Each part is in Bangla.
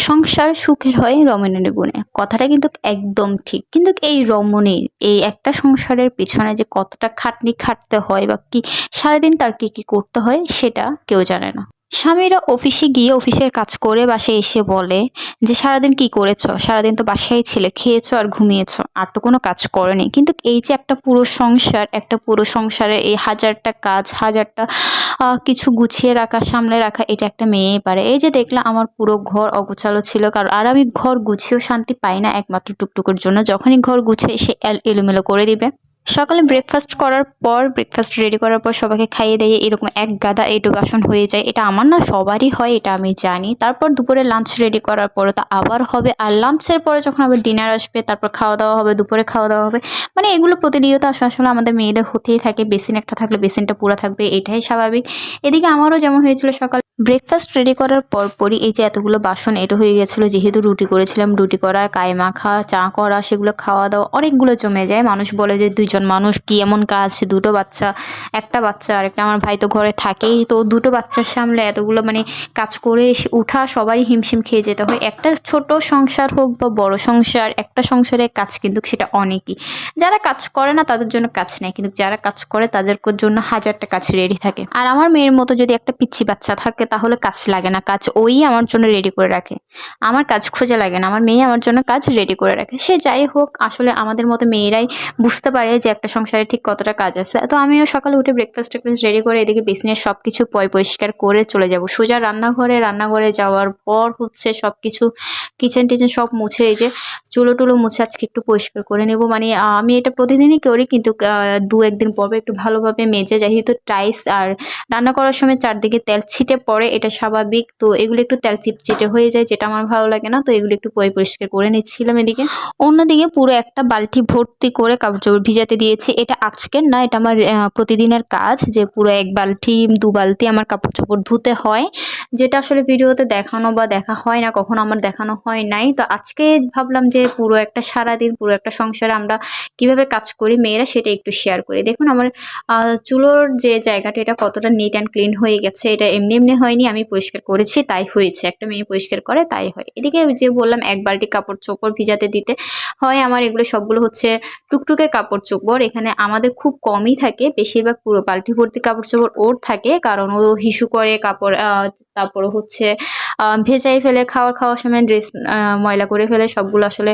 সংসার সুখের হয় রমণীর গুণে, কথাটা কিন্তু একদম ঠিক। কিন্তু এই রমণীর এই একটা সংসারের পেছনে যে কতটা খাটনি খাটতে হয় বা কি সারাদিন তার কি কি করতে হয় সেটা কেউ জানে না। স্বামীরা অফিসে গিয়ে অফিসের কাজ করে বাসায় এসে বলে যে সারাদিন কি করেছো, সারাদিন তো বাসায় ছিলে, খেয়েছো আর ঘুমিয়েছো, আর তো কোনো কাজ করনি। কিন্তু এই যে একটা পুরো সংসার, একটা পুরো সংসারে এই হাজারটা কাজ, হাজারটা কিছু গুছিয়ে রাখা, সামলে রাখা, এটা একটা মেয়েই পারে। এই যে দেখলাম আমার পুরো ঘর অগোছালো ছিল, কারণ আর আমি ঘর গুছিয়েও শান্তি পাই না একমাত্র টুকটুকের জন্য। যখনই ঘর গুছিয়ে সে এলোমেলো করে দিবে। সকালে ব্রেকফাস্ট করার পর, ব্রেকফাস্ট রেডি করার পর সবাইকে খাইয়ে দিয়ে এরকম এক গাদা এঁটো বাসন হয়ে যায়। এটা আমার না, সবারই হয়, এটা আমি জানি। তারপর দুপুরে লাঞ্চ রেডি করার পরে তা আবার হবে, আর লাঞ্চের পরে যখন আবার ডিনার আসবে, তারপর খাওয়া দাওয়া হবে, দুপুরে খাওয়া দাওয়া হবে। মানে এগুলো প্রতিনিয়ত আসলে আমাদের মেয়েদের হতেই থাকে। বেসিন একটা থাকলে বেসিনটা পুরো থাকবে, এটাই স্বাভাবিক। এদিকে আমারও যেমন হয়েছিল, সকাল ব্রেকফাস্ট রেডি করার পরই এই যে এতগুলো বাসন এঁটো হয়ে গেছিলো, যেহেতু রুটি করেছিলাম, রুটি করা, কাই মাখা, চা করা, সেগুলো খাওয়া দাওয়া অনেকগুলো জমে যায়। মানুষ বলে যে দুইজন মানুষ কি এমন কাজ, দুটো বাচ্চা, একটা বাচ্চা আর একটা, আমার ভাই তো ঘরে থাকেই, তো দুটো বাচ্চার সামলে এতগুলো মানে কাজ করে উঠা সবারই হিমশিম খেয়ে যেতে হয়। একটা ছোট সংসার হোক বা বড় সংসার, একটা সংসারের কাজ কিন্তু সেটা অনেকই। যারা কাজ করে না তাদের জন্য কাজ নেই, কিন্তু যারা কাজ করে তাদের জন্য হাজারটা কাজ রেডি থাকে। আর আমার মেয়ের মতো যদি একটা পিচ্ছি বাচ্চা থাকে তাহলে কাজ লাগে না, কাজ ওই আমার জন্য রেডি করে রাখে। আমার কাজ খোঁজা লাগে না, আমার মেয়ে আমার জন্য কাজ রেডি করে রাখে। সে যাই হোক, আসলে আমাদের মতো মেয়েরাই বুঝতে পারে যে একটা সংসারে ঠিক কতটা কাজ আছে। তো আমিও সকালে উঠে ব্রেকফাস্ট রেডি করে এদিকে বেসিনের সব কিছু পরিষ্কার করে চলে যাব সোজা রান্নাঘরে যাওয়ার পর হচ্ছে সব কিছু কিচেন টিচেন সব মুছে, এই যে চুলো টুলো মুছে আজকে একটু পরিষ্কার করে নেব। মানে আমি এটা প্রতিদিনই করি, কিন্তু দু একদিন পর একটু ভালোভাবে মেজে, যেহেতু টাইস আর রান্না করার সময় চারদিকে তেল ছিটে পড়ে, এটা স্বাভাবিক। তো এগুলো একটু তেল চিটচিটে হয়ে যায়, যেটা আমার ভালো লাগে না। তো এগুলো একটু পরিষ্কার করে নিচ্ছিলাম এদিকে। অন্যদিকে পুরো একটা বালতি ভর্তি করে কাপড় চোপড় ভিজাতে দিয়েছি। এটা আজকের না, এটা আমার প্রতিদিনের কাজ, যে পুরো এক বালতি দু বালতি আমার কাপড় চোপড় ধুতে হয়, যেটা আসলে ভিডিওতে দেখানো বা দেখা হয় না, কখনো আমার দেখানো হয় নাই। তো আজকে ভাবলাম যে পুরো একটা সারাদিন, পুরো একটা সংসারে আমরা কিভাবে কাজ করি মেয়েরা, সেটা একটু শেয়ার করি। দেখুন আমার চুলোর যে জায়গাটা, এটা কতটা নিট অ্যান্ড ক্লিন হয়ে গেছে। এটা এমনি হয়নি, আমি পরিষ্কার করেছি তাই হয়েছে। একটা মেয়ে পরিষ্কার করে তাই হয়। এদিকে যে বললাম এক বালতি কাপড় চোপড় ভিজাতে দিতে হয় আমার, এগুলো সবগুলো হচ্ছে টুকটুকের কাপড় চোপড়। এখানে আমাদের খুব কমই থাকে, বেশিরভাগ পুরো বালতি ভর্তি কাপড় চোপড় ওর থাকে, কারণ ও হিসু করে কাপড়, তারপরে হচ্ছে ভেজাই ফেলে, খাওয়ার সময় ড্রেস ময়লা করে ফেলে, সবগুলো আসলে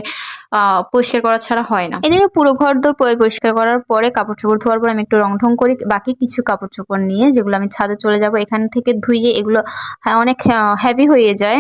পরিষ্কার করা ছাড়া হয় না। এদিকে পুরো ঘর দোর পরিষ্কার করার পরে, কাপড় চোপড় ধোয়ার পর আমি একটু রং ঢং করি বাকি কিছু কাপড় চোপড় নিয়ে, যেগুলো আমি ছাদে চলে যাব। এখান থেকে ধুইয়ে এগুলো অনেক হেভি হয়ে যায়।